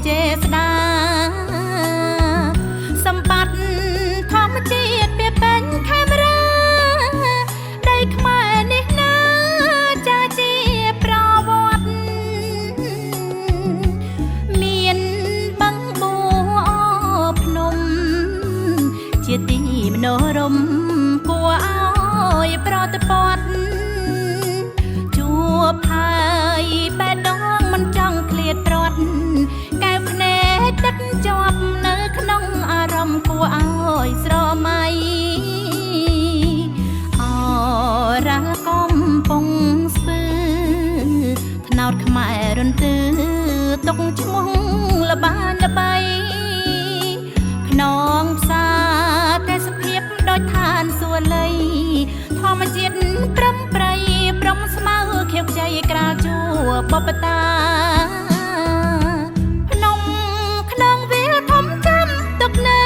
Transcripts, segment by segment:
เจษดาសម្បត្តិធម្មជាតិវាเป็นខេមរាដីខ្មែរនេះណាចាជាប្រវត្តិមានបឹងបួភ្នំជាទីមនោរម្យគួរឲ្យប្រតិបត្តិជួបហើយបែដងមិនចង់ឃ្លាតប្រត់កែវភ្នែកទឹកជាប់នៅក្នុងអារម្មណ៍គួរឲ្យស្រមៃអរ៉ាកំពុងស្ពឺថ្នោតខ្មែររន្ទឺទុកឈ្មោះល្បានល្បីក្នុងផ្សារទេសភាពដូចឋានសួគ៌លីធម្មជាតិព្រំប្រៃព្រំស្មៅខៀវខ្ចីក្រាលជួបបតាភ្នំក្នុងវាលធំចាំទុកនៅ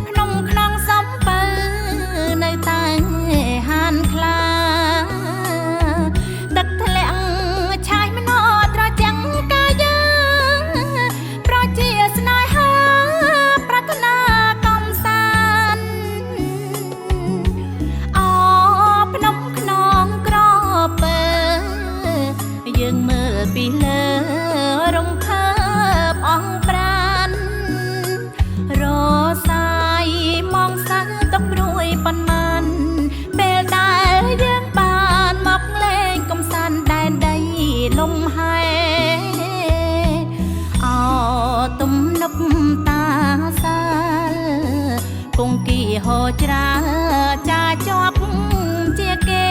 ភ្នំក្នុងសំពៅនៅតែហានខ្លាទឹកធ្លាក់ឆាយម្នោត្រចាំងកាយាប្រជាស្នេហាប្រាថ្នាកំសាន្តអភ្នំក្នុងក្រពើយើងមើលពីលើរំភើបអង្ប្រានរសាយមងសាំងទុកព្រួយប៉ុន្មានពេលដែលយើងបានមកលេងកំសាន្តដែនដីលំហែអទំនប់តាសាលគង្គីហោច្រាចាជាប់ជាគេ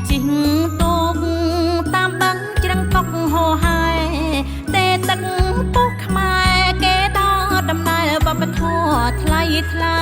ជីងទូកតាមបឹងច្រឹងកុកហោហែទេទឹកពុះខ្មែរគេតដំណើរវប្បធម៌ថ្លៃថ្លា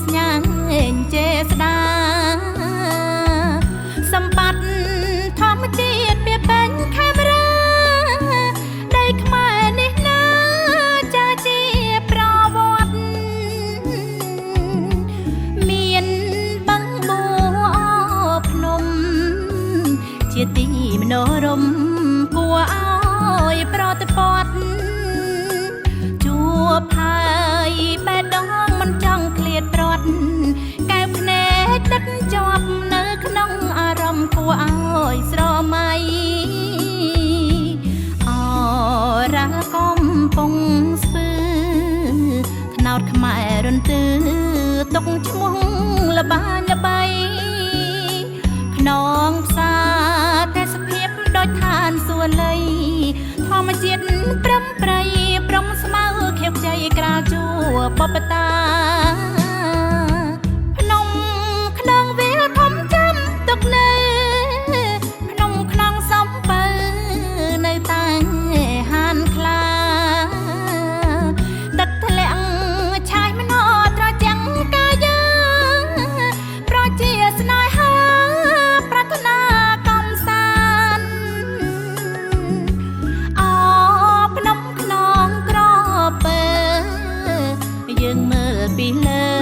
ស្ញាងเจษดาសម្បត្តិធម្មជាតិវាเป็นខេមរាដីខ្មែរនេះណាចាជាប្រវត្តិមានបឹងបួភ្នំជាទីមនោរម្យគួរឲ្យប្រតិបត្តិជួបហើយបែដងមិនចង់ឃ្លាតប្រត់កែវភ្នែកទឹកជាប់នៅក្នុងអារម្មណ៍គួរឲ្យស្រមៃអរ៉ាកំពុងស្ពឺថ្នោតខ្មែររន្ទឺទុកឈ្មោះល្បានល្បីក្នុងផ្សារទេសភាពដូចឋានសួគ៌លីធម្មជាតិព្រំប្រៃព្រំស្មៅខៀវខ្ចីក្រាលជួបបតាភ្នំក្នុងវាលធំចាំទុកនៅភ្នំក្នុងសំពៅនៅតែហានខ្លាទឹកធ្លាក់ឆាយម្នោត្រចាំងកាយាប្រជាស្នេហាប្រាថ្នាកំសាន្តអភ្នំក្នុងក្រពើយើងមើលពីលើ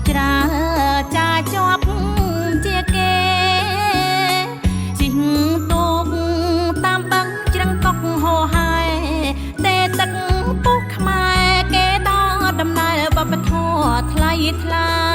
ច្រើចាជាប់ជាគេជីងទូកតាមបឹងច្រឹងកុកហោហាយទេទឹកពុះខ្មែរគេដល់ដំណើរបបធរថ្លៃថ្លា